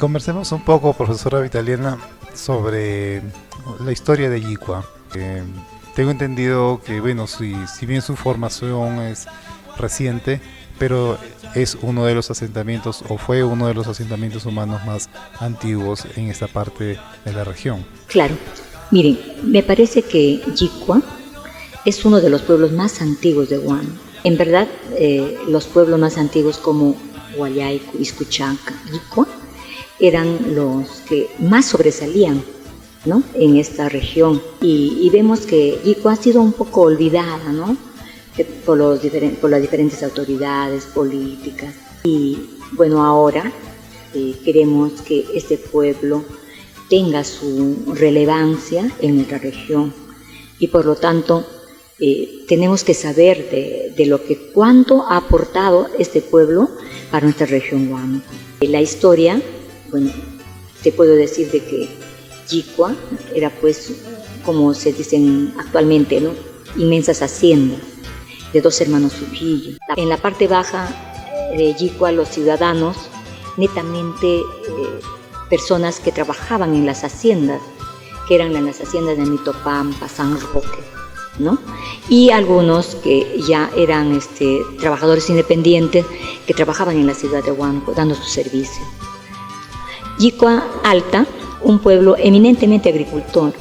Conversemos un poco, profesora Vitaliana, sobre la historia de Yicua. Tengo entendido que, bueno, si bien su formación es reciente, pero es uno de los asentamientos, o fue uno de los asentamientos humanos más antiguos en esta parte de la región. Claro, miren, me parece que Yicua es uno de los pueblos más antiguos de Guam. En verdad, los pueblos más antiguos como Huallayco, Iscuchaca, Yicua, eran los que más sobresalían, ¿no?, en esta región. Y vemos que Yicua ha sido un poco olvidada, ¿no?, por las diferentes autoridades políticas. Y bueno, ahora queremos que este pueblo tenga su relevancia en nuestra región y por lo tanto tenemos que saber de cuánto ha aportado este pueblo para nuestra región Guam. La historia, bueno, te puedo decir de que Yicua era, pues, como se dicen actualmente, ¿no?, inmensas haciendas de dos hermanos Trujillo. En la parte baja de Yicua, los ciudadanos, netamente personas que trabajaban en las haciendas, que eran las haciendas de Mitopampa, San Roque, ¿no?, y algunos que ya eran trabajadores independientes que trabajaban en la ciudad de Huánuco dando su servicio. Yicua Alta, un pueblo eminentemente agricultor,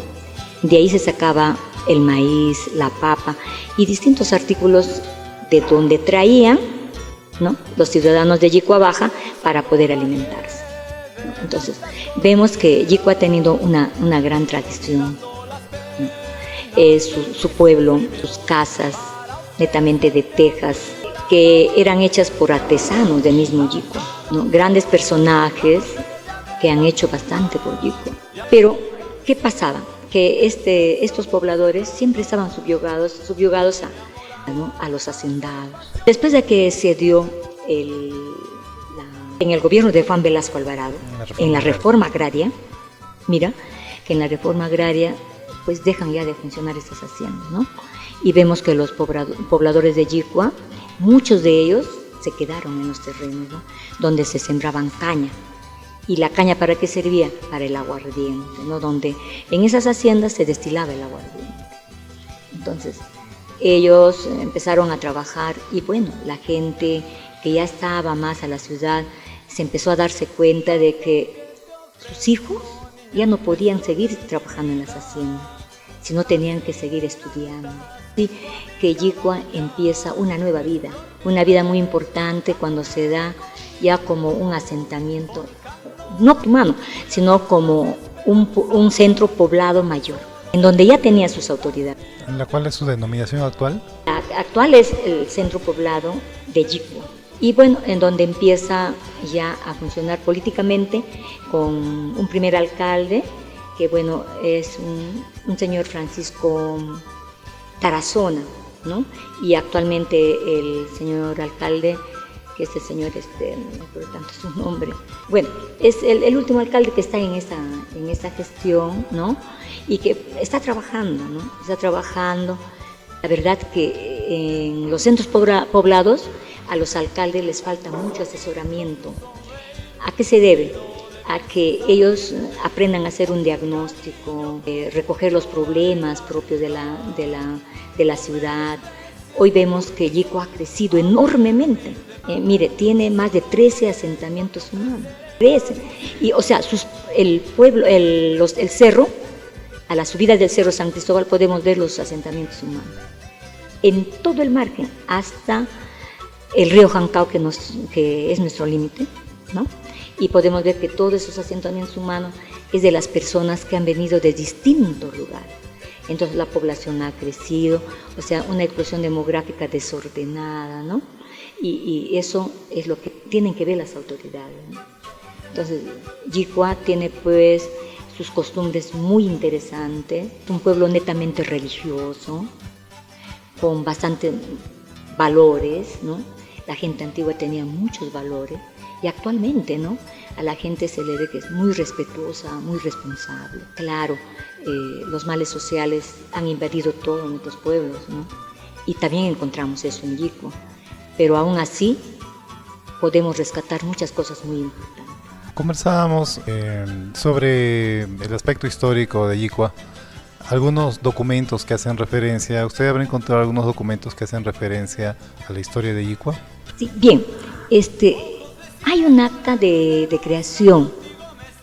de ahí se sacaba el maíz, la papa y distintos artículos de donde traían, ¿no?, los ciudadanos de Yicua Baja para poder alimentarse. Entonces, vemos que Yicua ha tenido una gran tradición, ¿no? Su pueblo, sus casas, netamente de tejas, que eran hechas por artesanos del mismo Yicua, ¿no?, grandes personajes que han hecho bastante por Yicua. Pero, ¿qué pasaba? Que estos pobladores siempre estaban subyugados a los hacendados. Después de que se dio en el gobierno de Juan Velasco Alvarado, en la reforma agraria, mira, que en la reforma agraria pues dejan ya de funcionar estas haciendas, ¿no? Y vemos que los pobladores de Yicua, muchos de ellos se quedaron en los terrenos, ¿no?, donde se sembraban caña. ¿Y la caña para qué servía? Para el aguardiente, ¿no?, donde en esas haciendas se destilaba el aguardiente. Entonces, ellos empezaron a trabajar y bueno, la gente que ya estaba más a la ciudad se empezó a darse cuenta de que sus hijos ya no podían seguir trabajando en las haciendas, sino tenían que seguir estudiando. Así que Yicua empieza una nueva vida, una vida muy importante cuando se da ya como un asentamiento, no humano, sino como un centro poblado mayor, en donde ya tenía sus autoridades. ¿La cual es su denominación actual? Actual es el centro poblado de Yicua. Y bueno, en donde empieza ya a funcionar políticamente con un primer alcalde, que bueno, es un señor Francisco Tarazona, ¿no? Y actualmente el señor alcalde, que es el señor, no me acuerdo tanto su nombre, bueno, es el último alcalde que está en esta gestión, ¿no?, y que está trabajando, ¿no?, está trabajando. La verdad que en los centros poblados a los alcaldes les falta mucho asesoramiento. ¿A qué se debe? A que ellos aprendan a hacer un diagnóstico, recoger los problemas propios de la ciudad. Hoy vemos que Yicua ha crecido enormemente. Mire, tiene más de 13 asentamientos humanos. 13. Y, o sea, el pueblo, el cerro, a la subida del Cerro San Cristóbal podemos ver los asentamientos humanos. En todo el margen, hasta el río Jancao, que es nuestro límite, ¿no? Y podemos ver que todos esos asentamientos humanos es de las personas que han venido de distintos lugares. Entonces la población ha crecido, o sea, una explosión demográfica desordenada, ¿no? Y eso es lo que tienen que ver las autoridades, ¿no? Entonces, Yicua tiene pues sus costumbres muy interesantes, un pueblo netamente religioso, con bastantes valores, ¿no? La gente antigua tenía muchos valores y actualmente, ¿no?, a la gente se le ve que es muy respetuosa, muy responsable. Claro, los males sociales han invadido todos nuestros pueblos, ¿no?, y también encontramos eso en Yicua, pero aún así podemos rescatar muchas cosas muy importantes. Conversábamos sobre el aspecto histórico de Yicua, algunos documentos que hacen referencia. ¿Usted habrá encontrado algunos documentos que hacen referencia a la historia de Yicua? Sí, bien, hay un acta de creación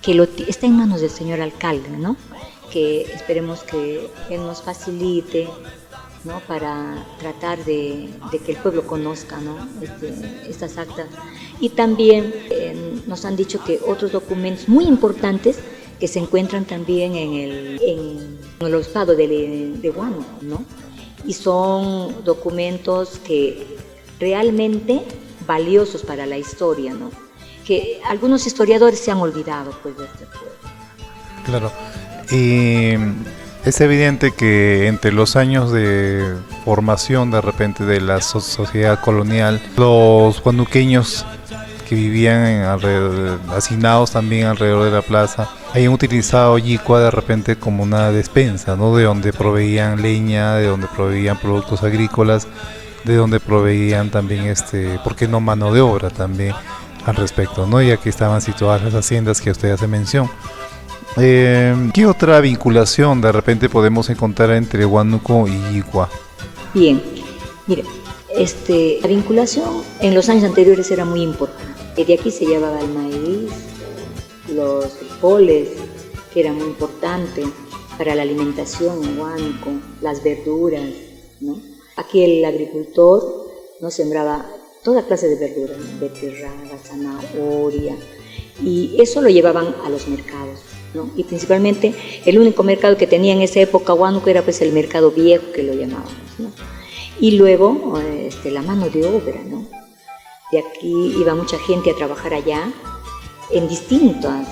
que está en manos del señor alcalde, ¿no? Que esperemos que él nos facilite, ¿no? Para tratar de que el pueblo conozca, ¿no? Estas actas. Y también nos han dicho que otros documentos muy importantes que se encuentran también en el obispado de Huánuco, ¿no? Y son documentos que realmente valiosos para la historia, ¿no? Que algunos historiadores se han olvidado, pues, de este pueblo. Claro. Y es evidente que entre los años de formación de repente de la sociedad colonial, los huanuqueños que vivían hacinados también alrededor de la plaza, hayan utilizado Yicua de repente como una despensa, ¿no? De donde proveían leña, de donde proveían productos agrícolas, de donde proveían también, ¿por qué no mano de obra también al respecto, ¿no? Ya que estaban situadas las haciendas que usted hace mención. ¿Qué otra vinculación de repente podemos encontrar entre Huánuco y Yicua? Bien, mire, la vinculación en los años anteriores era muy importante. De aquí se llevaba el maíz, los frijoles, que era muy importante para la alimentación en Huánuco, las verduras, ¿no? Aquí el agricultor, ¿no? Sembraba toda clase de verduras, beterraga, zanahoria, y eso lo llevaban a los mercados, ¿no? Y principalmente el único mercado que tenía en esa época Huánuco era pues el mercado viejo, que lo llamábamos, ¿no? Y luego la mano de obra, ¿no? De aquí iba mucha gente a trabajar allá en distintas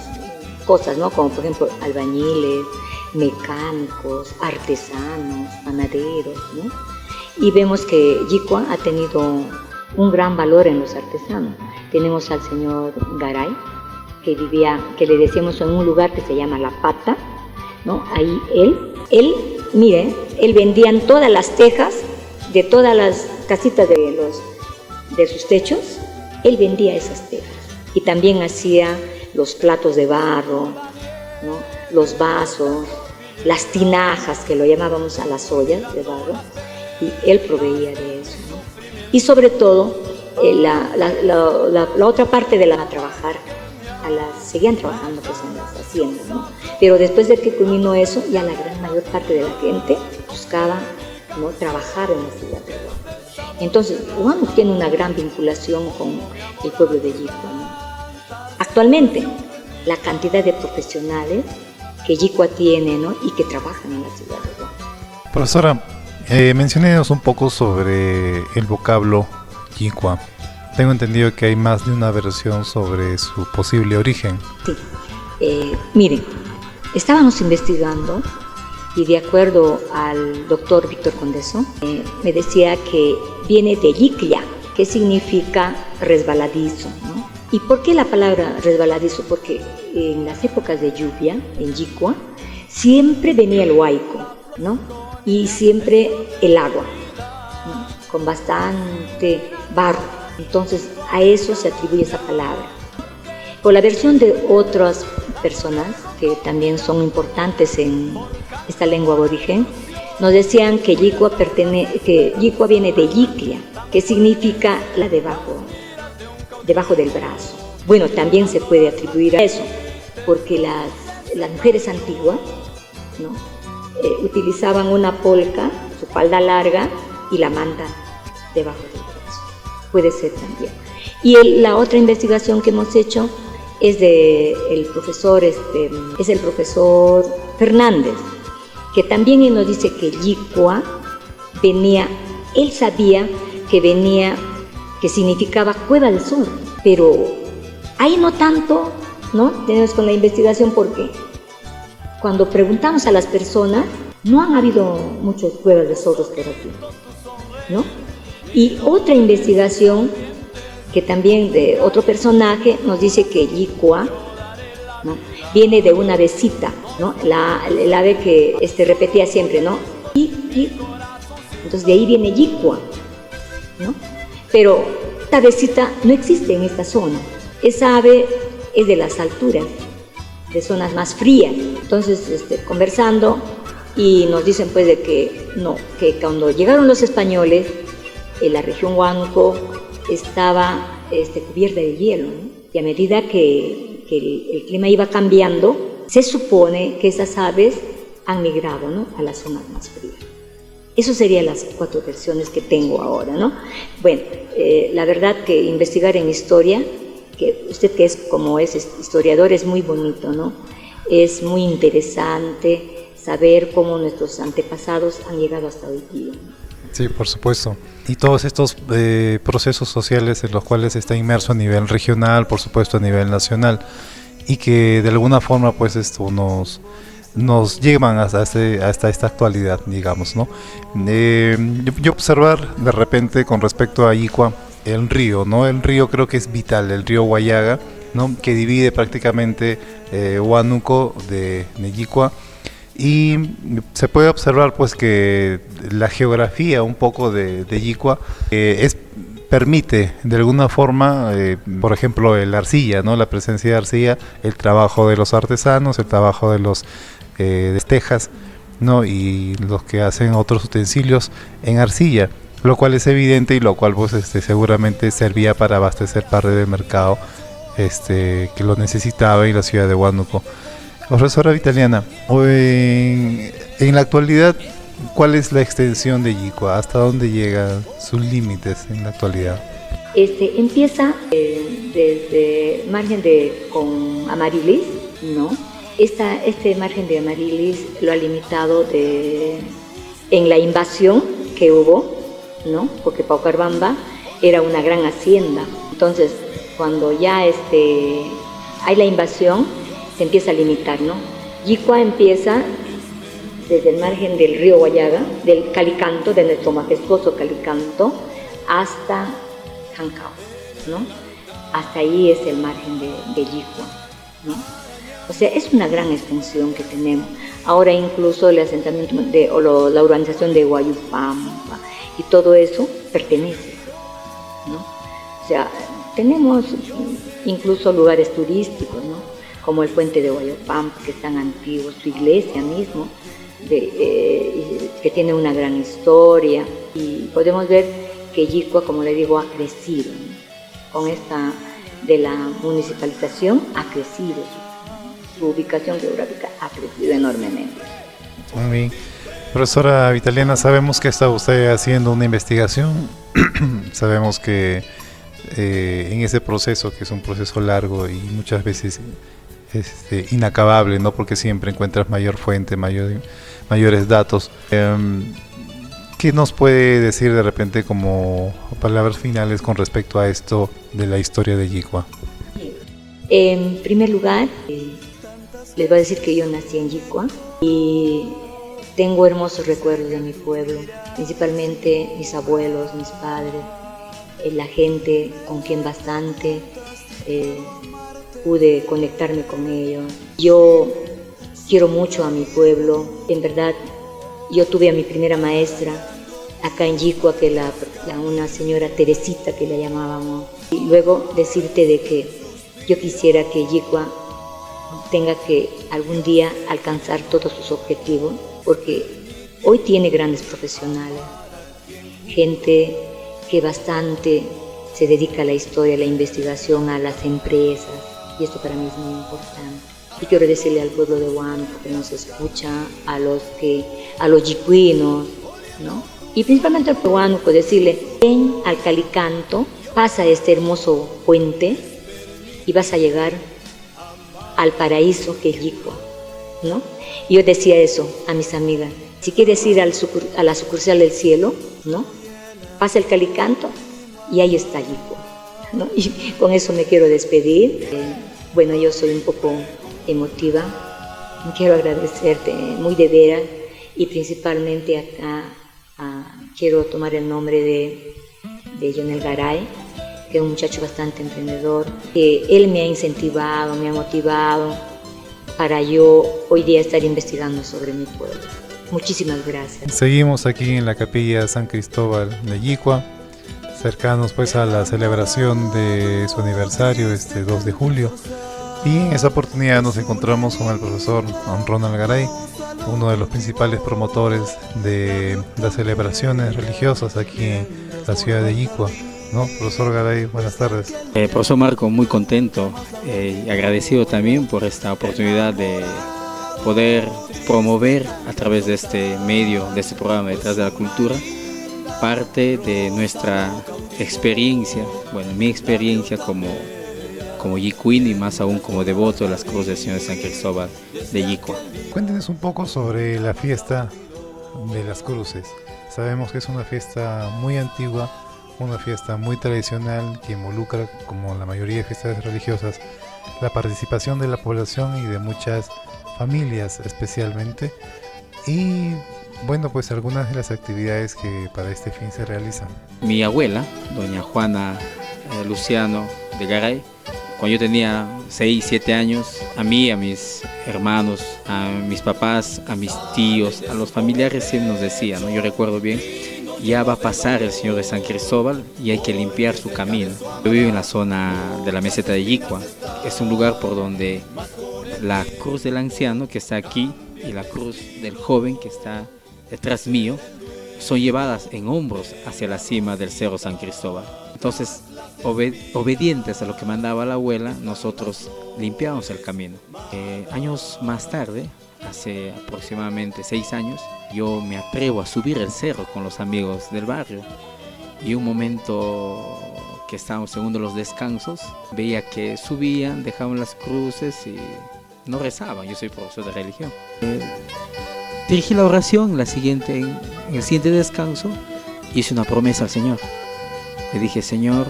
cosas, ¿no? Como por ejemplo albañiles, mecánicos, artesanos, panaderos, ¿no? Y vemos que Yicua ha tenido un gran valor en los artesanos. Tenemos al señor Garay, que le decíamos en un lugar que se llama La Pata, ¿no? Ahí él vendía todas las tejas de todas las casitas de sus techos, él vendía esas tejas. Y también hacía los platos de barro, ¿no? Los vasos, las tinajas, que lo llamábamos a las ollas de barro, y él proveía de eso, ¿no? Y sobre todo, la otra parte de trabajar, seguían trabajando pues en las haciendas, ¿no? Pero después de que culminó eso, ya la gran mayor parte de la gente buscaba, ¿no? Trabajar en la ciudad de Huánuco. Entonces, Huánuco tiene una gran vinculación con el pueblo de Yicua, ¿no? Actualmente, la cantidad de profesionales que Yicua tiene, ¿no? Y que trabajan en la ciudad de Huánuco. Profesora, menciónenos un poco sobre el vocablo Yicua. Tengo entendido que hay más de una versión sobre su posible origen. Sí. Miren, estábamos investigando y de acuerdo al doctor Víctor Condeso, me decía que viene de Yiclia, que significa resbaladizo, ¿no? ¿Y por qué la palabra resbaladizo? Porque en las épocas de lluvia, en Yicua, siempre venía el huaico, ¿no? Y siempre el agua, ¿no? Con bastante barro. Entonces a eso se atribuye esa palabra. Por la versión de otras personas que también son importantes en esta lengua aborigen, nos decían que Yicua viene de Yiclia, que significa la debajo del brazo. Bueno, también se puede atribuir a eso, porque las mujeres antiguas, ¿no? Utilizaban una polca, su falda larga y la manta debajo del brazo. Puede ser también. Y la otra investigación que hemos hecho es el profesor Fernández, que también él nos dice que Yicua venía, él sabía que significaba cueva del sol, pero ahí no tanto, ¿no? Tenemos con la investigación, porque cuando preguntamos a las personas, no han habido muchas cuevas de zorros por aquí, ¿no? Y otra investigación que también de otro personaje nos dice que Yicua, ¿no? Viene de una avecita, ¿no? El ave que repetía siempre, ¿no? Entonces de ahí viene Yicua, ¿no? Pero esta avecita no existe en esta zona. Esa ave es de las alturas, de zonas más frías. Entonces, conversando, y nos dicen pues de que no, que cuando llegaron los españoles, la región Huánuco estaba cubierta de hielo, ¿no? Y a medida que el clima iba cambiando, se supone que esas aves han migrado, ¿no?, a las zonas más frías. Esas serían las 4 versiones que tengo ahora, ¿no? Bueno, la verdad que investigar en historia, que usted que es como es historiador, es muy bonito, ¿no? Es muy interesante saber cómo nuestros antepasados han llegado hasta hoy día. Sí, por supuesto. Y todos estos procesos sociales en los cuales está inmerso a nivel regional, por supuesto a nivel nacional, y que de alguna forma pues esto nos llevan hasta esta actualidad, digamos, ¿no? Yo observar de repente con respecto a Yicua, el río, ¿no? El río creo que es vital, el río Huallaga, ¿no?, que divide prácticamente Huánuco de Yicua. Y se puede observar pues que la geografía un poco de Yicua permite de alguna forma, por ejemplo, la arcilla, ¿no?, la presencia de arcilla, el trabajo de los artesanos, el trabajo de los de tejas, ¿no?, y los que hacen otros utensilios en arcilla, lo cual es evidente y lo cual pues seguramente servía para abastecer parte del mercado que lo necesitaba en la ciudad de Huánuco. Profesora Vitaliana, en la actualidad, ¿cuál es la extensión de Yicua? ¿Hasta dónde llegan sus límites en la actualidad? Empieza desde margen con Amarilis, ¿no? Este margen de Amarilis lo ha limitado en la invasión que hubo, ¿no? Porque Paucarbamba era una gran hacienda. Entonces, cuando ya hay la invasión, se empieza a limitar, ¿no? Yicua empieza desde el margen del río Huallaga, del Calicanto, de nuestro majestuoso Calicanto, hasta Jancao, ¿no? Hasta ahí es el margen de Yicua, ¿no? O sea, es una gran extensión que tenemos. Ahora incluso el asentamiento la urbanización de Huayupampa y todo eso pertenece, ¿no? O sea, tenemos incluso lugares turísticos, ¿no?, como el puente de Huayupampa, que es tan antiguo, su iglesia mismo, que tiene una gran historia, y podemos ver que Yicua, como le digo, ha crecido, ¿no? Con esta de la municipalización ha crecido, su ubicación geográfica ha crecido enormemente. Muy bien. Profesora Vitaliana, sabemos que está usted haciendo una investigación, sabemos que en ese proceso, que es un proceso largo y muchas veces inacabable, ¿no?, porque siempre encuentras mayor fuente, mayores datos. ¿Qué nos puede decir de repente como palabras finales con respecto a esto de la historia de Yicua? En primer lugar, les voy a decir que yo nací en Yicua y tengo hermosos recuerdos de mi pueblo, principalmente mis abuelos, mis padres, la gente con quien bastante pude conectarme con ellos. Yo quiero mucho a mi pueblo. En verdad, yo tuve a mi primera maestra acá en Yicua, que una señora Teresita, que la llamábamos. Y luego decirte de que yo quisiera que Yicua tenga que algún día alcanzar todos sus objetivos, porque hoy tiene grandes profesionales, gente que bastante se dedica a la historia, a la investigación, a las empresas, y esto para mí es muy importante. Y quiero decirle al pueblo de Huánuco que nos escucha, a los yicuinos, ¿no?, y principalmente al pueblo de Huánuco, decirle: ven al Calicanto, pasa este hermoso puente y vas a llegar al paraíso que es Yicua, ¿no? Y yo decía eso a mis amigas: si quieres ir a la sucursal del cielo, ¿no?, pasa el Calicanto y ahí está Yicua, ¿no? Y con eso me quiero despedir. Bueno, yo soy un poco emotiva, quiero agradecerte muy de veras, y principalmente acá quiero tomar el nombre de Jonel Garay, que es un muchacho bastante emprendedor, que él me ha incentivado, me ha motivado para yo hoy día estar investigando sobre mi pueblo. Muchísimas gracias. Seguimos aquí en la capilla San Cristóbal de Yicua, cercanos pues a la celebración de su aniversario, 2 de julio. Y en esa oportunidad nos encontramos con el profesor Ronald Garay, uno de los principales promotores de las celebraciones religiosas aquí en la ciudad de Yicua, ¿no? Profesor Garay, buenas tardes. Profesor Marco, muy contento y agradecido también por esta oportunidad de poder promover a través de este medio, de este programa Detrás de la Cultura, parte de nuestra experiencia, bueno, mi experiencia como yicuino y más aún como devoto de las Cruces del Señor de San Cristóbal de Yicua. Cuéntenos un poco sobre la fiesta de las Cruces. Sabemos que es una fiesta muy antigua, una fiesta muy tradicional que involucra, como la mayoría de fiestas religiosas, la participación de la población y de muchas familias especialmente. Y bueno, pues algunas de las actividades que para este fin se realizan. Mi abuela, doña Juana Luciano de Garay, cuando yo tenía 6, 7 años, a mí, a mis hermanos, a mis papás, a mis tíos, a los familiares siempre nos decía, ¿no? Yo recuerdo bien, ya va a pasar el Señor de San Cristóbal y hay que limpiar su camino. Yo vivo en la zona de la meseta de Yicua. Es un lugar por donde la cruz del anciano que está aquí y la cruz del joven que está detrás mío son llevadas en hombros hacia la cima del Cerro San Cristóbal. Entonces, obedientes a lo que mandaba la abuela, nosotros limpiamos el camino. Años más tarde, hace aproximadamente 6 años, yo me atrevo a subir el cerro con los amigos del barrio y un momento que estábamos en uno de los descansos, veía que subían, dejaban las cruces y no rezaban. Yo soy profesor de religión. Dirigí la oración en el siguiente descanso, hice una promesa al Señor. Le dije, Señor,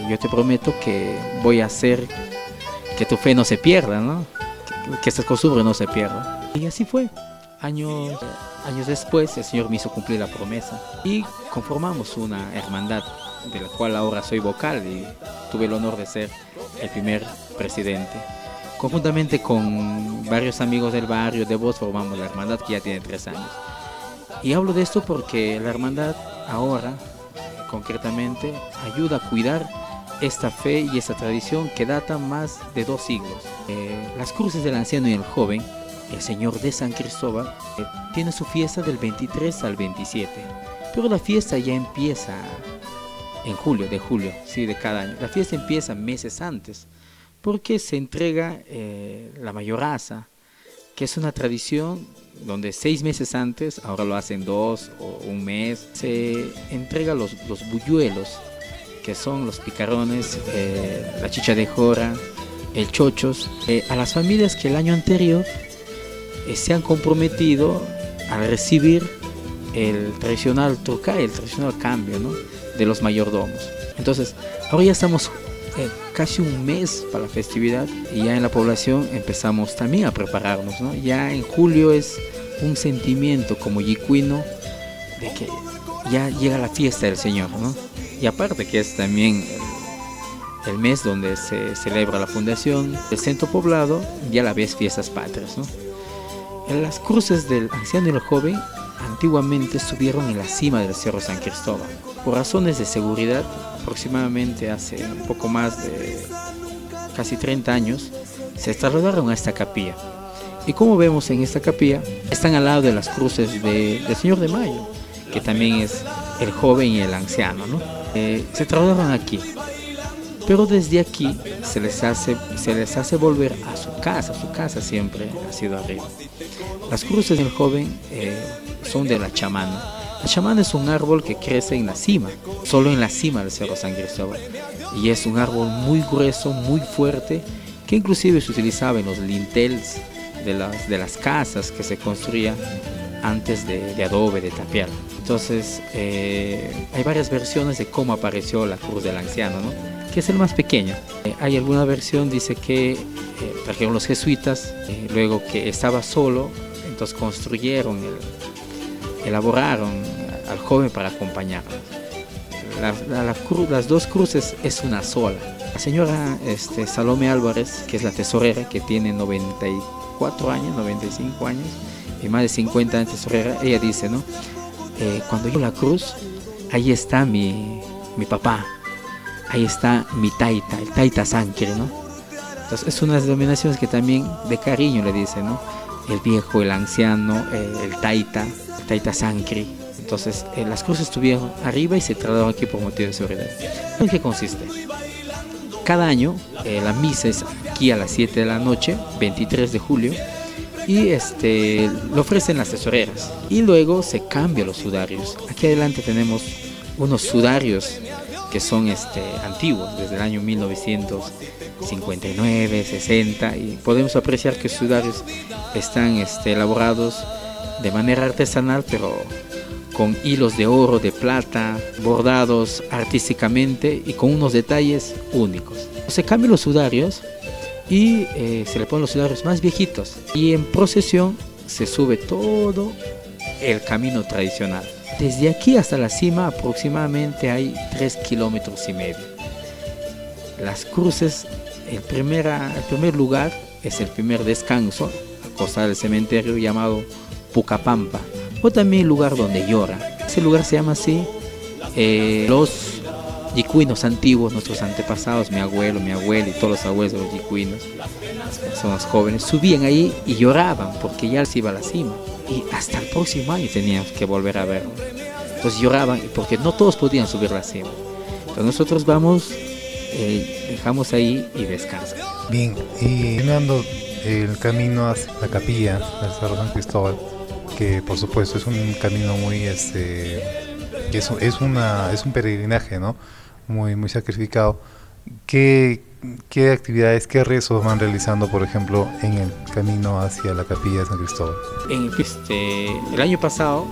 yo te prometo que voy a hacer que tu fe no se pierda, ¿no? Que esta costumbre no se pierda. Y así fue. Años después el Señor me hizo cumplir la promesa y conformamos una hermandad de la cual ahora soy vocal y tuve el honor de ser el primer presidente. Conjuntamente con varios amigos del barrio de Voz formamos la hermandad que ya tiene 3 años. Y hablo de esto porque la hermandad ahora, concretamente, ayuda a cuidar esta fe y esta tradición que data más de 2 siglos. Las Cruces del Anciano y el Joven, el Señor de San Cristóbal, tiene su fiesta del 23 al 27, pero la fiesta ya empieza en julio, sí, de cada año. La fiesta empieza meses antes, porque se entrega la mayoraza, que es una tradición donde 6 meses antes, ahora lo hacen 2 o 1 mes, se entrega los buñuelos, que son los picarones, la chicha de jora, el chochos, a las familias que el año anterior se han comprometido a recibir el tradicional trucay, el tradicional cambio, ¿no?, de los mayordomos. Entonces, ahora ya estamos casi 1 mes para la festividad y ya en la población empezamos también a prepararnos, ¿no? Ya en julio es un sentimiento como yicuino de que ya llega la fiesta del Señor, ¿no? Y aparte que es también el mes donde se celebra la fundación del centro poblado, ya la vez fiestas patrias, ¿no? En las cruces del anciano y el joven antiguamente estuvieron en la cima del Cerro San Cristóbal. Por razones de seguridad, aproximadamente hace un poco más de casi 30 años, se trasladaron a esta capilla. Y como vemos en esta capilla, están al lado de las cruces del Señor de Mayo, que también es el joven y el anciano, ¿no? Se trasladaron aquí. Pero desde aquí se les hace volver a su casa siempre ha sido arriba. Las cruces del joven son de la chamana. La chamana es un árbol que crece en la cima, solo en la cima del Cerro San Cristóbal. Y es un árbol muy grueso, muy fuerte, que inclusive se utilizaba en los linteles de las casas que se construían antes de adobe, de tapial. Entonces hay varias versiones de cómo apareció la cruz del anciano, ¿no?, que es el más pequeño. Hay alguna versión, dice que trajeron los jesuitas, luego que estaba solo, entonces construyeron, elaboraron al joven para acompañarlo. Las 2 cruces es una sola. La señora Salomé Álvarez, que es la tesorera, que tiene 94 años, 95 años, y más de 50 años tesorera, ella dice, ¿no?, cuando yo la cruz, ahí está mi papá, ahí está mi taita, el taita sangre, ¿no? Entonces, es una denominación que también de cariño le dicen, ¿no? El viejo, el anciano, el taita Sancri. Entonces, las cruces estuvieron arriba y se trasladaron aquí por motivo de seguridad. ¿En qué consiste? Cada año la misa es aquí a las 7 de la noche, 23 de julio, y lo ofrecen las tesoreras. Y luego se cambian los sudarios. Aquí adelante tenemos unos sudarios que son antiguos, desde el año 1959, 60, y podemos apreciar que los sudarios están elaborados de manera artesanal, pero con hilos de oro, de plata, bordados artísticamente y con unos detalles únicos. Se cambian los sudarios y se le ponen los sudarios más viejitos, y en procesión se sube todo el camino tradicional. Desde aquí hasta la cima aproximadamente hay 3,5 kilómetros. Las cruces, el primer lugar es el primer descanso, a costa del cementerio llamado Pucapampa, o también el lugar donde llora. Ese lugar se llama así. Los yicuinos antiguos, nuestros antepasados, mi abuelo, mi abuela y todos los abuelos de los yicuinos, las personas jóvenes, subían ahí y lloraban porque ya se iba a la cima. Y hasta el próximo año teníamos que volver a verlo. Entonces lloraban porque no todos podían subir la cima. Entonces nosotros vamos, dejamos ahí y descansan. Bien, y continuando el camino hacia la capilla del Cerro San Cristóbal, que por supuesto es un camino muy, es un peregrinaje, ¿no? Muy, muy sacrificado. ¿Qué actividades, qué rezos van realizando, por ejemplo, en el camino hacia la capilla de San Cristóbal? El año pasado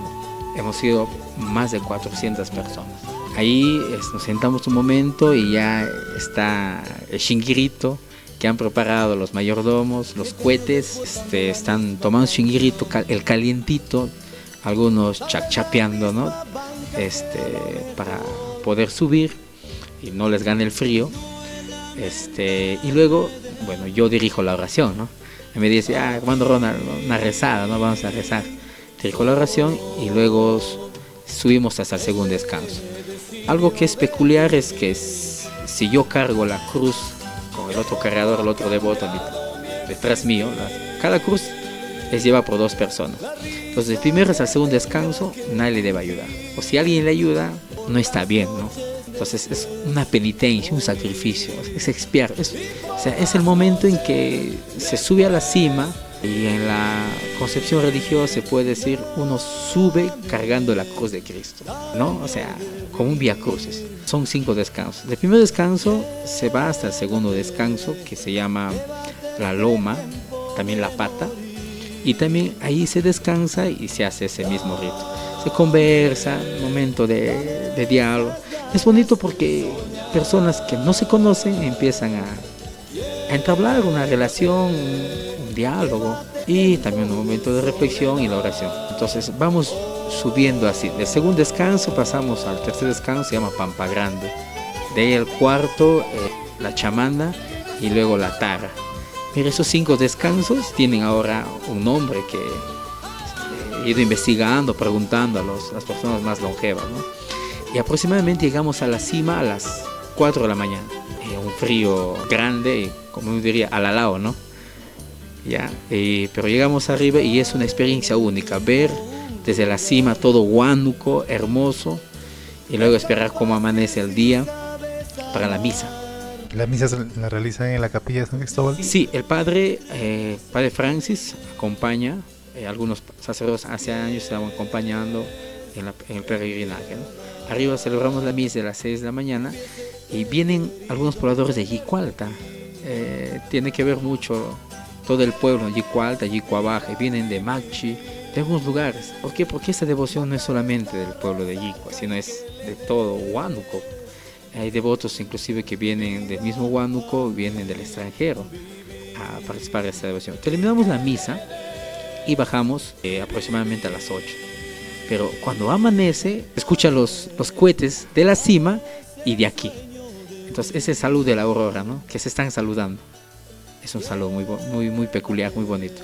hemos sido más de 400 personas. Ahí nos sentamos un momento y ya está el chinguirito que han preparado los mayordomos, los cohetes, están tomando chinguirito, el calientito, algunos chapeando, ¿no? Para poder subir y no les gane el frío. Y luego, bueno, yo dirijo la oración, ¿no? Y me dice, hermano Ronald, una rezada, ¿no? Vamos a rezar. Dirijo la oración y luego subimos hasta el segundo descanso. Algo que es peculiar es que si yo cargo la cruz con el otro cargador, el otro devoto detrás mío, cada cruz es llevada por 2 personas. Entonces, del primero hasta el segundo descanso, nadie le debe ayudar. O si alguien le ayuda, no está bien, ¿no? Entonces es una penitencia, un sacrificio, es expiar. Es el momento en que se sube a la cima, y en la concepción religiosa se puede decir, uno sube cargando la cruz de Cristo, ¿no? O sea, como un vía crucis. Son 5 descansos. Del primer descanso se va hasta el segundo descanso, que se llama la loma, también la pata, y también ahí se descansa y se hace ese mismo rito. Se conversa, un momento de diálogo. Es bonito porque personas que no se conocen empiezan a entablar una relación, un diálogo, y también un momento de reflexión y la oración. Entonces vamos subiendo así. Del segundo descanso pasamos al tercer descanso, se llama Pampa Grande. De ahí el cuarto, la chamana, y luego la tara. Mira, esos 5 descansos tienen ahora un nombre que he ido investigando, preguntando a las personas más longevas, ¿no? Y aproximadamente llegamos a la cima a las 4 de la mañana. Un frío grande, como yo diría, alalao, ¿no? ¿Ya? Pero llegamos arriba y es una experiencia única, ver desde la cima todo Huánuco, hermoso, y luego esperar cómo amanece el día para la misa. ¿La misa la realizan en la capilla de San Cristóbal? Sí, el padre Francis acompaña, algunos sacerdotes hace años estaban acompañando en el peregrinaje, ¿no? Arriba celebramos la misa a las 6 de la mañana y vienen algunos pobladores de Yicualta. Tiene que ver mucho todo el pueblo, Yicualta, Yicuabaja, vienen de Macchi, de algunos lugares. ¿Por qué? Porque esta devoción no es solamente del pueblo de Yicua, sino es de todo Huánuco. Hay devotos inclusive que vienen del mismo Huánuco, vienen del extranjero a participar de esta devoción. Terminamos la misa y bajamos aproximadamente a las 8. Pero cuando amanece, escuchan los cohetes de la cima y de aquí. Entonces ese salud de la aurora, ¿no? Que se están saludando. Es un saludo muy peculiar, muy bonito.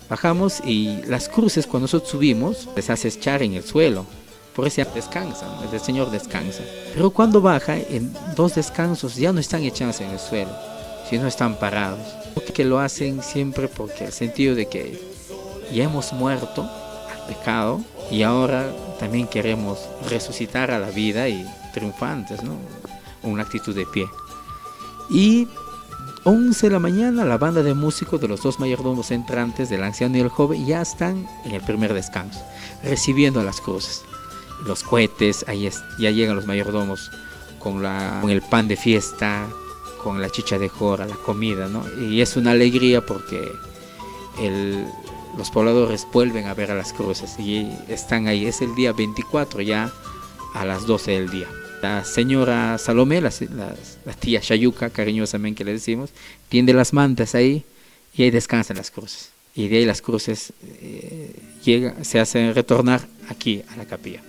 Bajamos y las cruces cuando nosotros subimos les hace echar en el suelo. Por eso descansan, el Señor descansa. Pero cuando baja, en 2 descansos ya no están echados en el suelo, si no están parados. Que lo hacen siempre porque el sentido de que ya hemos muerto al pecado y ahora también queremos resucitar a la vida y triunfantes, ¿no? Una actitud de pie. Y 11 de la mañana la banda de músicos de los dos mayordomos entrantes, del anciano y el joven, ya están en el primer descanso, recibiendo las cruces. Los cohetes, ya llegan los mayordomos con el pan de fiesta, con la chicha de jora, la comida, ¿no? Y es una alegría porque los pobladores vuelven a ver a las cruces y están ahí. Es el día 24 ya a las 12 del día. La señora Salomé, la tía Shayuca, cariñosamente que le decimos, tiende las mantas ahí y ahí descansan las cruces. Y de ahí las cruces se hacen retornar aquí a la capilla.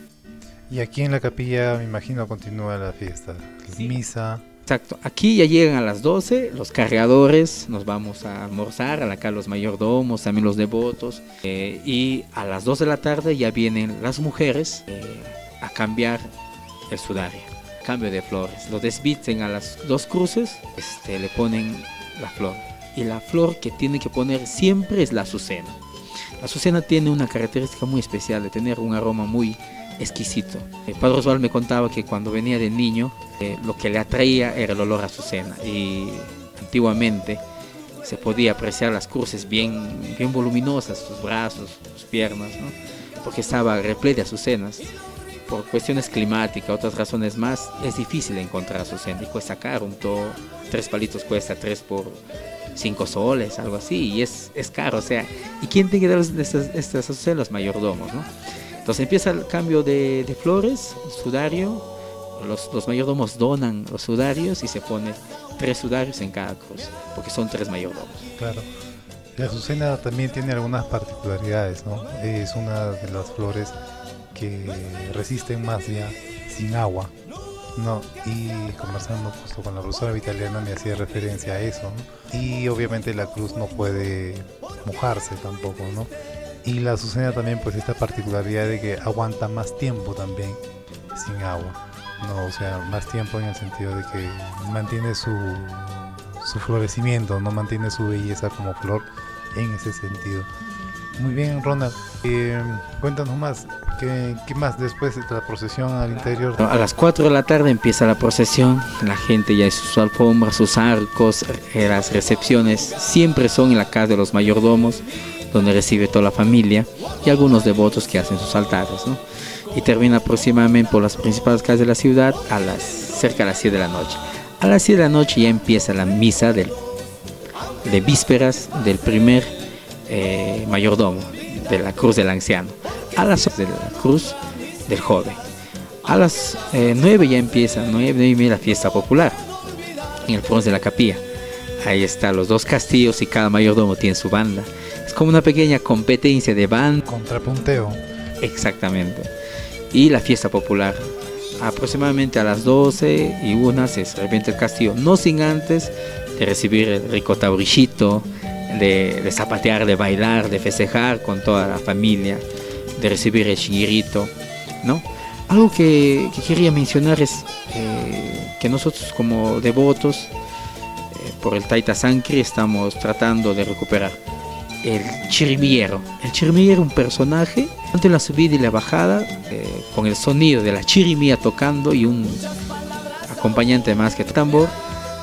Y aquí en la capilla, me imagino, continúa la fiesta, sí. Misa. Exacto, aquí ya llegan a las 12 los cargadores, nos vamos a almorzar, acá los mayordomos, también los devotos, y a las 2 de la tarde ya vienen las mujeres a cambiar el sudario, cambio de flores, lo desvisten a las dos cruces, le ponen la flor, y la flor que tiene que poner siempre es la azucena. La azucena tiene una característica muy especial de tener un aroma muy exquisito. El padre Osvaldo me contaba que cuando venía de niño lo que le atraía era el olor a azucena, y antiguamente se podía apreciar las cruces bien voluminosas, sus brazos, sus piernas, ¿no? Porque estaba repleta de azucenas. Por cuestiones climáticas, otras razones más, es difícil encontrar azucena y cuesta caro. 3 palitos cuesta 3 por 5 soles, algo así, y es caro. O sea, ¿y quién tiene que dar estas azucenas? Los mayordomos, ¿no? Entonces empieza el cambio de flores, el sudario, los mayordomos donan los sudarios y se pone 3 sudarios en cada cruz, porque son 3 mayordomos. Claro. La azucena también tiene algunas particularidades, ¿no? Es una de las flores que resisten más ya sin agua, ¿no? Y conversando justo con la profesora Vitaliana me hacía referencia a eso, ¿no? Y obviamente la cruz no puede mojarse tampoco, ¿no? Y la azucena también, pues, esta particularidad de que aguanta más tiempo también sin agua, ¿no? O sea, más tiempo en el sentido de que mantiene su florecimiento, no mantiene su belleza como flor en ese sentido. Muy bien, Ronald, cuéntanos más. ¿Qué más después de la procesión al interior? A las 4 de la tarde empieza la procesión, la gente ya en sus alfombras, sus arcos, las recepciones siempre son en la casa de los mayordomos, donde recibe toda la familia y algunos devotos que hacen sus altares, ¿no? Y termina aproximadamente por las principales calles de la ciudad cerca de las 7 de la noche. A las 7 de la noche ya empieza la misa de vísperas del primer mayordomo de la cruz del anciano, a las 8 de la cruz del joven. A las 9 ya empieza, 9:30, la fiesta popular en el fondo de la capilla. Ahí están los 2 castillos y cada mayordomo tiene su banda. Es como una pequeña competencia de banda. Contrapunteo. Exactamente. Y la fiesta popular. Aproximadamente a las 12:01 se revienta el castillo, no sin antes de recibir el rico taurichito, de zapatear, de bailar, de festejar con toda la familia, de recibir el chiguirito, ¿no? Algo que quería mencionar es que nosotros como devotos por el Taita Sankri estamos tratando de recuperar el chirimillero. El chirimillero, un personaje tanto en la subida y la bajada, con el sonido de la chirimía tocando y un acompañante más que tambor,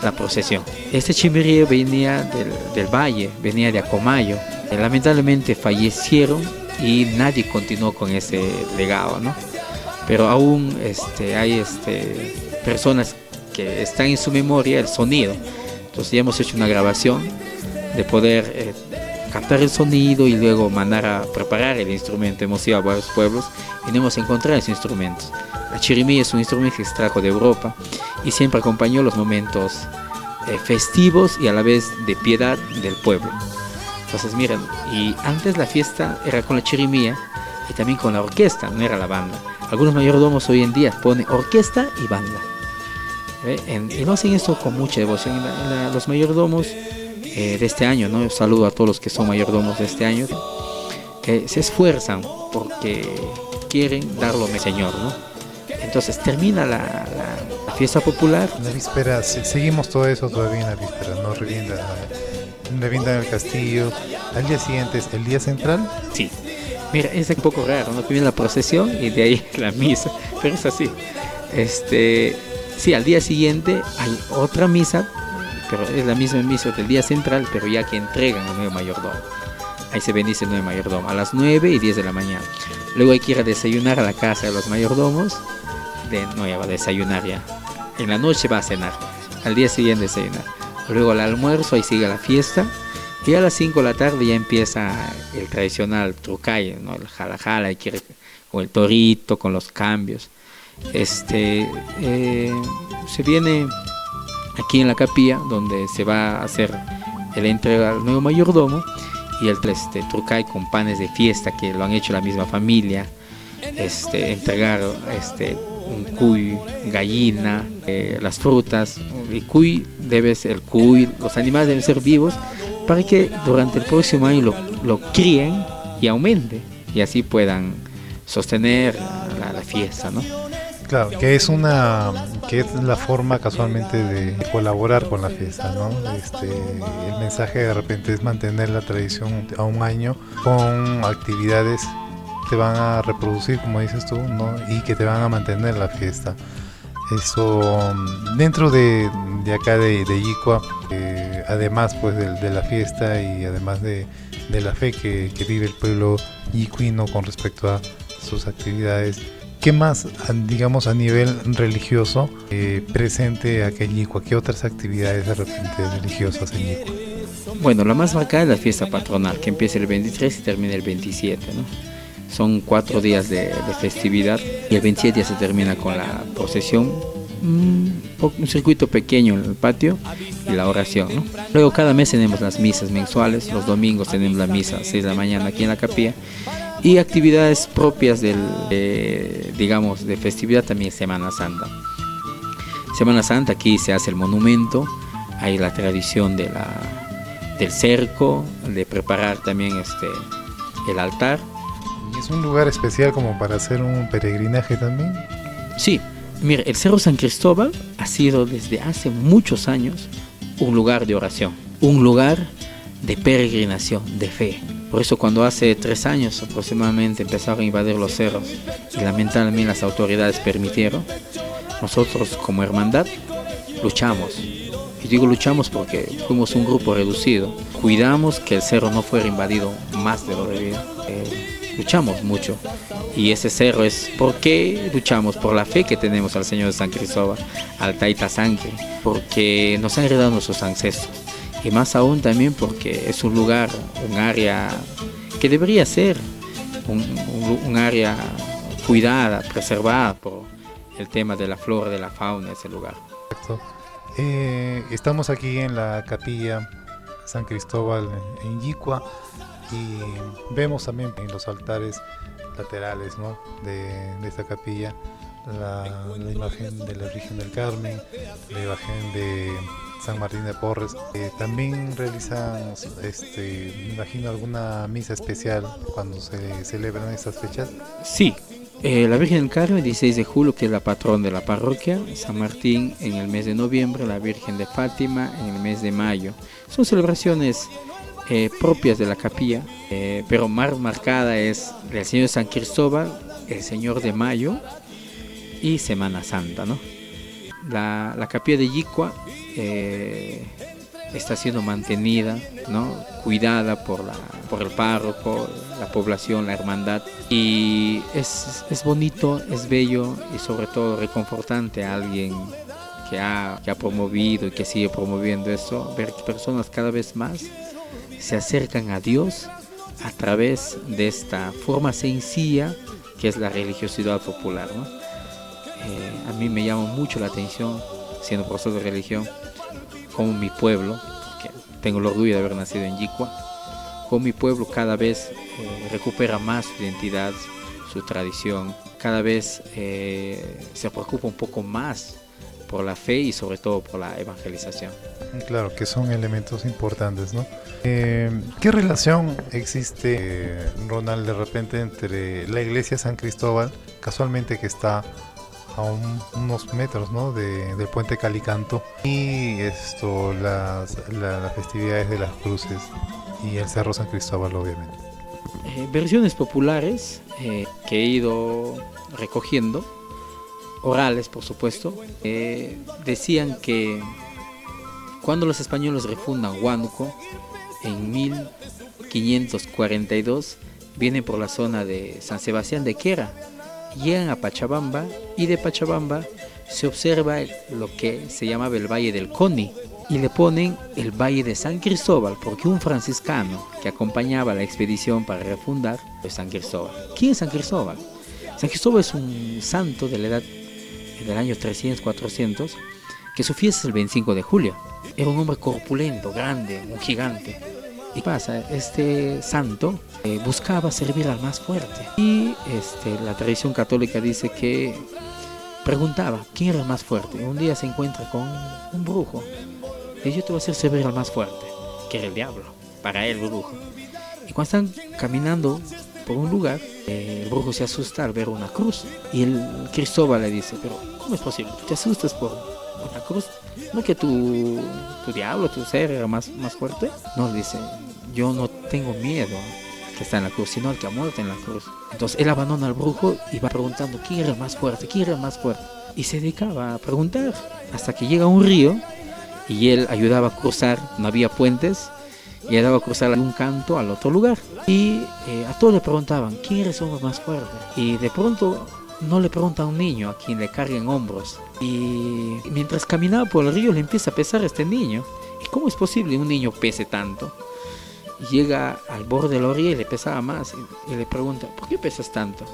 la procesión. Este chirimillero venía del valle, venía de Acomayo. Lamentablemente fallecieron y nadie continuó con ese legado, ¿no? Pero aún hay personas que están en su memoria el sonido. Entonces ya hemos hecho una grabación de poder captar el sonido y luego mandar a preparar el instrumento. Hemos ido a varios pueblos y no hemos encontrado ese instrumento. La chirimía es un instrumento que se trajo de Europa y siempre acompañó los momentos festivos y a la vez de piedad del pueblo. Entonces miren, y antes la fiesta era con la chirimía y también con la orquesta, no era la banda. Algunos mayordomos hoy en día ponen orquesta y banda. Y no hacen esto con mucha devoción. Los mayordomos de este año, ¿no? Saludo a todos los que son mayordomos de este año, que se esfuerzan porque quieren dar lo mejor, Señor, ¿no? Entonces termina la fiesta popular. En la víspera, seguimos todo eso todavía en la víspera, ¿no? Revientan el castillo. Al día siguiente es el día central. Sí. Mira, es un poco raro, ¿no? Primero la procesión y de ahí la misa, pero es así. Sí, al día siguiente hay otra misa, pero es la misma misa del día central, pero ya que entregan al nuevo mayordomo. Ahí se bendice el nuevo mayordomo a las 9 y 10 de la mañana. Luego hay que ir a desayunar a la casa de los mayordomos. No, ya va a desayunar ya. En la noche va a cenar. Al día siguiente desayunar. Luego al almuerzo, ahí sigue la fiesta. Y a las 5 de la tarde ya empieza el tradicional trucay, ¿no? El jala jala, hay que ir con el torito, con los cambios. Se viene aquí en la capilla, donde se va a hacer el entrega al nuevo mayordomo, y el trucay con panes de fiesta que lo han hecho la misma familia, entregar un cuy, gallina, las frutas. El cuy los animales deben ser vivos para que durante el próximo año lo críen y aumente, y así puedan sostener la fiesta, ¿no? Claro, que es la forma casualmente de colaborar con la fiesta, ¿no? El mensaje de repente es mantener la tradición a un año con actividades que te van a reproducir, como dices tú, ¿no? Y que te van a mantener la fiesta. Eso dentro de acá de Yicua, además pues de la fiesta y además de la fe que vive el pueblo yicuino con respecto a sus actividades. ¿Qué más, digamos, a nivel religioso presente aquí en Yicua? ¿Qué otras actividades de repente religiosas en Yicua? Bueno, la más marcada es la fiesta patronal, que empieza el 23 y termina el 27, ¿no? Son 4 días de festividad, y el 27 ya se termina con la procesión, un circuito pequeño en el patio y la oración, ¿no? Luego cada mes tenemos las misas mensuales. Los domingos tenemos la misa a 6 de la mañana aquí en la capilla, y actividades propias de festividad también. Semana Santa. Semana Santa, aquí se hace el monumento, hay la tradición del cerco, de preparar también el altar. ¿Y es un lugar especial como para hacer un peregrinaje también? Sí, mire, el Cerro San Cristóbal ha sido desde hace muchos años un lugar de oración, un lugar de peregrinación, de fe. Por eso cuando hace 3 años aproximadamente empezaron a invadir los cerros y lamentablemente las autoridades permitieron, nosotros como hermandad luchamos. Y digo luchamos porque fuimos un grupo reducido. Cuidamos que el cerro no fuera invadido más de lo debido. Luchamos mucho. Y ese cerro es porque luchamos por la fe que tenemos al Señor de San Cristóbal, al Taita Sangre, porque nos han heredado nuestros ancestros. Y más aún también porque es un lugar, un área que debería ser un área cuidada, preservada por el tema de la flora, de la fauna de ese lugar. Perfecto. Estamos aquí en la capilla San Cristóbal en Yicua, y vemos también en los altares laterales, ¿no? de esta capilla la imagen de la Virgen del Carmen, la imagen de San Martín de Porres. También realizan, me imagino, alguna misa especial cuando se celebran estas fechas. Sí, la Virgen del Carmen, 16 de julio, que es la patrona de la parroquia. San Martín en el mes de noviembre, la Virgen de Fátima en el mes de mayo. Son celebraciones propias de la capilla, pero más marcada es el Señor de San Cristóbal, el Señor de Mayo y Semana Santa, ¿no? La capilla de Yicua está siendo mantenida, ¿no? Cuidada por el párroco, la población, la hermandad, y es bonito, es bello y sobre todo reconfortante a alguien que ha promovido y que sigue promoviendo esto, ver que personas cada vez más se acercan a Dios a través de esta forma sencilla que es la religiosidad popular, ¿no? A mí me llama mucho la atención, siendo profesor de religión, como mi pueblo, que tengo el orgullo de haber nacido en Yicua, como mi pueblo cada vez recupera más su identidad, su tradición, cada vez se preocupa un poco más por la fe y sobre todo por la evangelización. Claro, que son elementos importantes, ¿no? ¿Qué relación existe, Ronald, de repente entre la iglesia San Cristóbal, casualmente que está unos metros, ¿no? Del puente Calicanto, y las festividades de las cruces y el Cerro San Cristóbal, obviamente. Versiones populares que he ido recogiendo, orales por supuesto, decían que cuando los españoles refundan Huánuco en 1542, vienen por la zona de San Sebastián de Quera, llegan a Pachabamba, y de Pachabamba se observa lo que se llamaba el Valle del Coni, y le ponen el Valle de San Cristóbal, porque un franciscano que acompañaba la expedición para refundar es San Cristóbal. ¿Quién es San Cristóbal? San Cristóbal es un santo de la edad del año 300, 400, que su fiesta es el 25 de julio. Era un hombre corpulento, grande, un gigante. Y pasa, este santo buscaba servir al más fuerte. Y la tradición católica dice que preguntaba, ¿quién era el más fuerte? Un día se encuentra con un brujo. Y yo te voy a hacer servir al más fuerte, que era el diablo, para él el brujo. Y cuando están caminando por un lugar, el brujo se asusta al ver una cruz. Y el Cristóbal le dice, pero ¿cómo es posible? ¿Tú te asustas por una cruz? ¿No que tu diablo, tu ser era más fuerte? No, le dice, yo no tengo miedo al que está en la cruz, sino al que ha muerto en la cruz. Entonces él abandona al brujo y va preguntando, ¿quién era el más fuerte? ¿Quién era el más fuerte? Y se dedicaba a preguntar hasta que llega a un río, y él ayudaba a cruzar, no había puentes, y ayudaba a cruzar de un canto al otro lugar. Y a todos le preguntaban, ¿quién era el hombre más fuerte? Y de pronto no le pregunta a un niño a quien le carga en hombros. Y mientras caminaba por el río le empieza a pesar a este niño. ¿Y cómo es posible que un niño pese tanto? Y llega al borde de la orilla y le pesaba más. Y le pregunta, ¿por qué pesas tanto?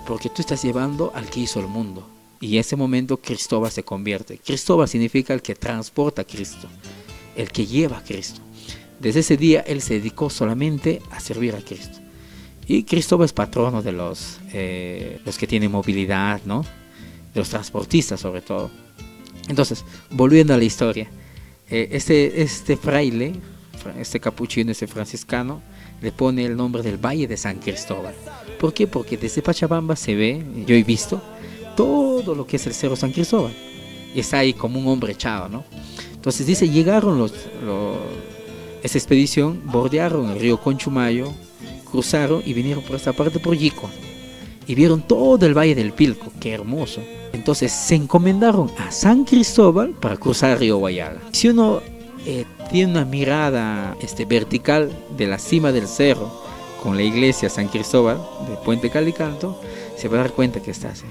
Porque tú estás llevando al que hizo el mundo. Y en ese momento Cristóbal se convierte. Cristóbal significa el que transporta a Cristo, el que lleva a Cristo. Desde ese día él se dedicó solamente a servir a Cristo. Y Cristóbal es patrono de los que tienen movilidad, ¿no? De los transportistas sobre todo. Entonces, volviendo a la historia, este fraile, este capuchino, este franciscano, le pone el nombre del Valle de San Cristóbal. ¿Por qué? Porque desde Pachabamba se ve, yo he visto, todo lo que es el Cerro San Cristóbal. Y está ahí como un hombre echado, ¿no? Entonces dice, llegaron esa expedición, bordearon el río Conchumayo, cruzaron y vinieron por esta parte por Yicua. Y vieron todo el Valle del Pilco, qué hermoso. Entonces se encomendaron a San Cristóbal para cruzar el río Guayala. Si uno tiene una mirada vertical de la cima del cerro, con la iglesia San Cristóbal, de Puente Calicanto, se va a dar cuenta que está así.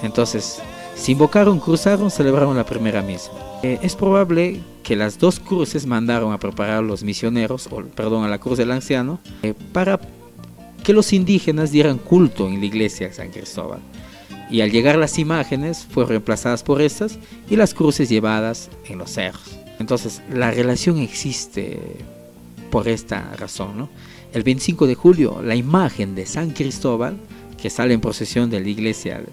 Entonces, se invocaron, cruzaron, celebraron la primera misa. Es probable que las dos cruces mandaron a preparar los misioneros, a la cruz del anciano, para que los indígenas dieran culto en la iglesia de San Cristóbal. Y al llegar las imágenes fueron reemplazadas por estas y las cruces llevadas en los cerros. Entonces, la relación existe por esta razón, ¿no? El 25 de julio, la imagen de San Cristóbal, que sale en procesión de la iglesia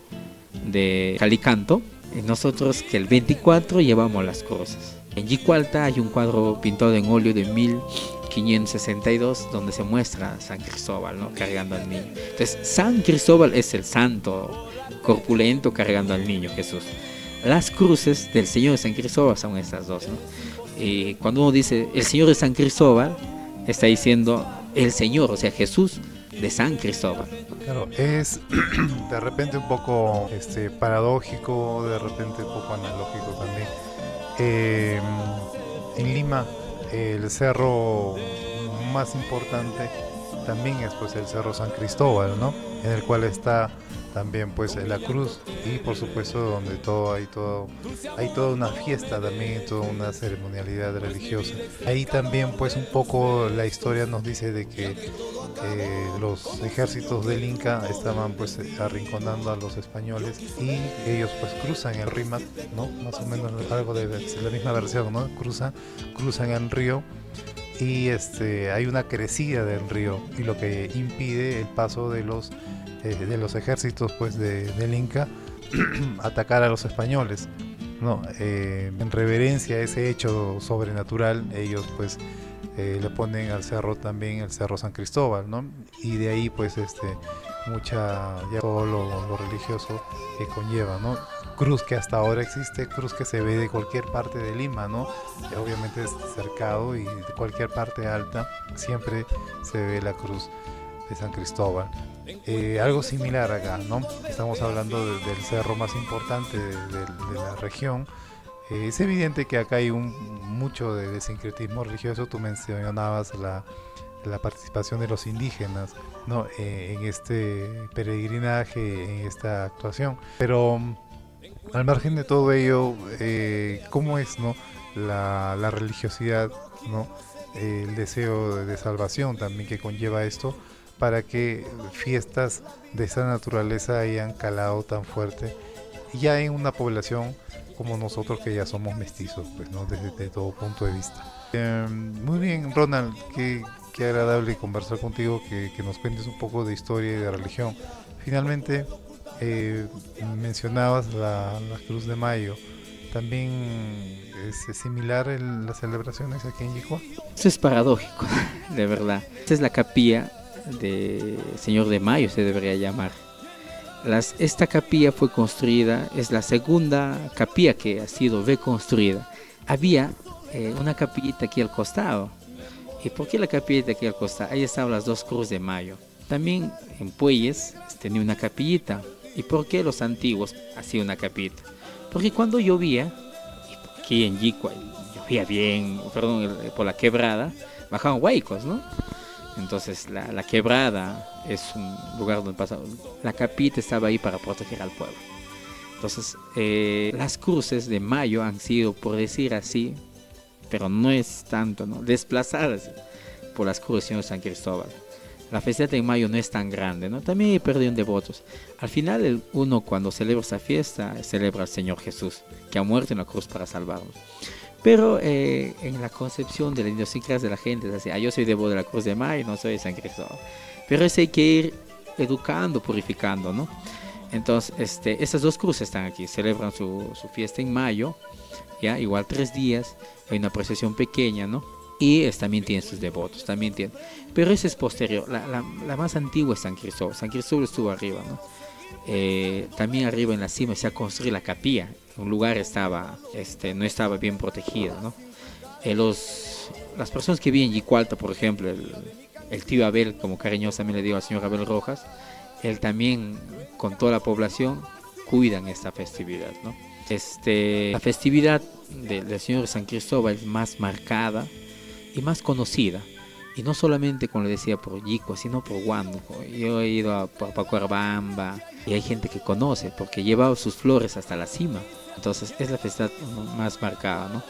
de Calicanto, nosotros que el 24 llevamos las cruces. En Yicualta hay un cuadro pintado en óleo de 1562 donde se muestra a San Cristóbal, ¿no? Cargando al niño. Entonces San Cristóbal es el santo corpulento cargando al niño Jesús. Las cruces del Señor de San Cristóbal son estas dos, ¿no? Y cuando uno dice el Señor de San Cristóbal, está diciendo el Señor, o sea Jesús de San Cristóbal. Claro, es de repente un poco paradójico, de repente un poco analógico también. En Lima, el cerro más importante también es pues el Cerro San Cristóbal, ¿no? En el cual está también pues la cruz y por supuesto donde hay toda una fiesta también, toda una ceremonialidad religiosa. Ahí también pues un poco la historia nos dice de que los ejércitos del Inca estaban pues arrinconando a los españoles y ellos pues cruzan el Rímac, ¿no? Más o menos algo de la misma versión, ¿no? Cruzan el río y hay una crecida del río y lo que impide el paso de los ejércitos pues del Inca atacar a los españoles, ¿no? En reverencia a ese hecho sobrenatural, ellos pues le ponen al cerro también el Cerro San Cristóbal, ¿no? Y de ahí pues ya todo lo religioso que conlleva, ¿no? Cruz que hasta ahora existe, cruz que se ve de cualquier parte de Lima, ¿no? Y obviamente es cercado y de cualquier parte alta siempre se ve la cruz de San Cristóbal. Algo similar acá, ¿no? Estamos hablando del cerro más importante de la región. Es evidente que acá hay mucho de sincretismo religioso. Tú mencionabas la participación de los indígenas, ¿no? En este peregrinaje, en esta actuación. Pero al margen de todo ello, ¿cómo es, no, la religiosidad, ¿no? El deseo de salvación también que conlleva esto, para que fiestas de esta naturaleza hayan calado tan fuerte ya en una población como nosotros, que ya somos mestizos, pues, ¿no? Desde todo punto de vista. Muy bien, Ronald, qué agradable conversar contigo, que nos cuentes un poco de historia y de religión. Finalmente, mencionabas la Cruz de Mayo. ¿También es similar las celebraciones aquí en Yicua? Eso es paradójico, de verdad. Esta es la capilla de Señor de Mayo, se debería llamar. Esta capilla fue construida, es la segunda capilla que ha sido reconstruida. Había una capillita aquí al costado. ¿Y por qué la capillita aquí al costado? Ahí estaban las dos cruces de Mayo. También en Pueyes tenía una capillita. ¿Y por qué los antiguos hacían una capillita? Porque cuando llovía, aquí en Yicua llovía bien, por la quebrada, bajaban huaicos, ¿no? Entonces la quebrada es un lugar donde pasa. La capillita estaba ahí para proteger al pueblo. Entonces las cruces de Mayo han sido, por decir así, pero no es tanto, ¿no?, desplazadas por las cruces de San Cristóbal. La fiesta en Mayo no es tan grande, ¿no? También hay perdieron devotos. Al final uno, cuando celebra esta fiesta, celebra al Señor Jesús, que ha muerto en la cruz para salvarnos. Pero en la concepción de la idiosincrasia de la gente es así: yo soy devoto de la Cruz de Mayo, no soy de San Cristóbal. Pero eso hay que ir educando, purificando, ¿no? Entonces, estas dos cruces están aquí, celebran su fiesta en mayo, ya, igual 3 días, hay una procesión pequeña, ¿no? Y también tienen sus devotos, también tienen. Pero esa es posterior, la más antigua es San Cristóbal. San Cristóbal estuvo arriba, ¿no? También arriba en la cima se ha construido la capilla. Un lugar no estaba bien protegido, ¿no? Las personas que viven en Yicualta, por ejemplo, el tío Abel, como cariñosamente le digo al señor Abel Rojas, él también, con toda la población, cuidan esta festividad, ¿no? La festividad del Señor de San Cristóbal es más marcada y más conocida. Y no solamente, como le decía, por Yicua, sino por Huánuco. Yo he ido a Pacuarbamba y hay gente que conoce porque llevaba sus flores hasta la cima. Entonces es la festividad más marcada, ¿no?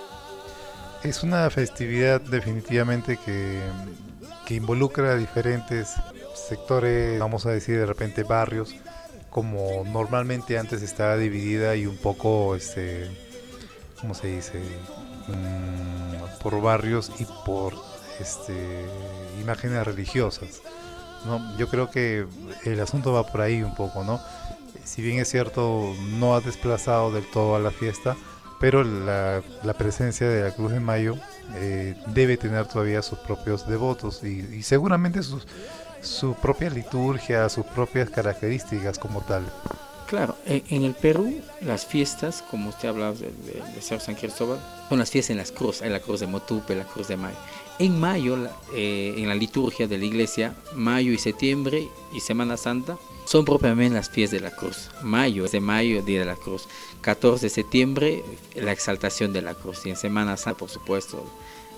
Es una festividad definitivamente que involucra a diferentes sectores, vamos a decir de repente barrios, como normalmente antes estaba dividida y un poco, ¿cómo se dice? Por barrios y por imágenes religiosas, ¿no? Yo creo que el asunto va por ahí un poco, ¿no? Si bien es cierto, no ha desplazado del todo a la fiesta, pero la presencia de la Cruz de Mayo debe tener todavía sus propios devotos y seguramente su propia liturgia, sus propias características como tal. Claro, en el Perú las fiestas, como usted hablaba de San Cristóbal, son las fiestas en las cruces. Hay la cruz de Motupe, la cruz de Mayo. En mayo, en la liturgia de la iglesia, mayo y septiembre y Semana Santa son propiamente las fiestas de la cruz. Mayo es de mayo, día de la cruz. 14 de septiembre, la exaltación de la cruz. Y en Semana Santa, por supuesto,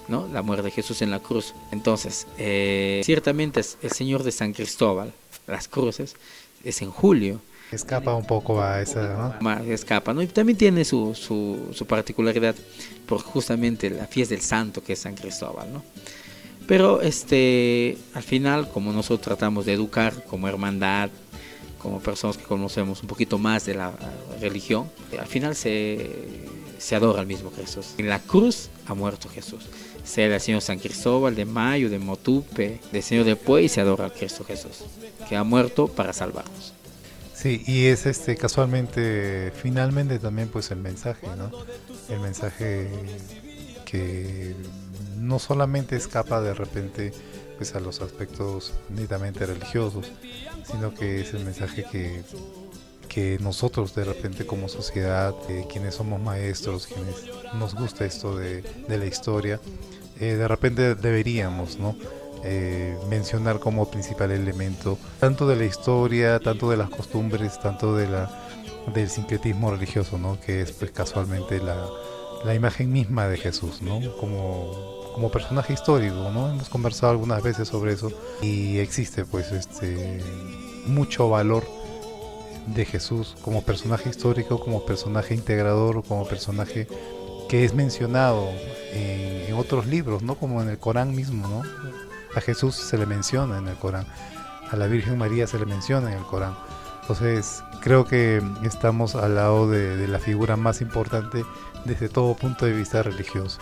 ¿no?, la muerte de Jesús en la cruz. Entonces, ciertamente el Señor de San Cristóbal, las cruces, es en julio. Escapa un poco a esa, ¿no? Escapa, ¿no? Y también tiene su particularidad por justamente la fiesta del santo, que es San Cristóbal, ¿no? Pero al final, como nosotros tratamos de educar como hermandad, como personas que conocemos un poquito más de la religión, al final se adora al mismo Jesús. En la cruz ha muerto Jesús. Sea del Señor San Cristóbal, de Mayo, de Motupe, del Señor de Puey, se adora al Cristo Jesús, que ha muerto para salvarnos. Sí, y es casualmente, finalmente también pues el mensaje, ¿no? El mensaje que no solamente escapa de repente pues a los aspectos netamente religiosos, sino que es el mensaje que nosotros de repente como sociedad, quienes somos maestros, quienes nos gusta esto de la historia, de repente deberíamos, ¿no? Mencionar como principal elemento tanto de la historia, tanto de las costumbres, tanto del sincretismo religioso, ¿no? Que es pues casualmente la imagen misma de Jesús, ¿no? Como personaje histórico, ¿no? Hemos conversado algunas veces sobre eso y existe pues mucho valor de Jesús como personaje histórico, como personaje integrador, como personaje que es mencionado en otros libros, ¿no? Como en el Corán mismo, ¿no? A Jesús se le menciona en el Corán, a la Virgen María se le menciona en el Corán. Entonces creo que estamos al lado de la figura más importante desde todo punto de vista religioso.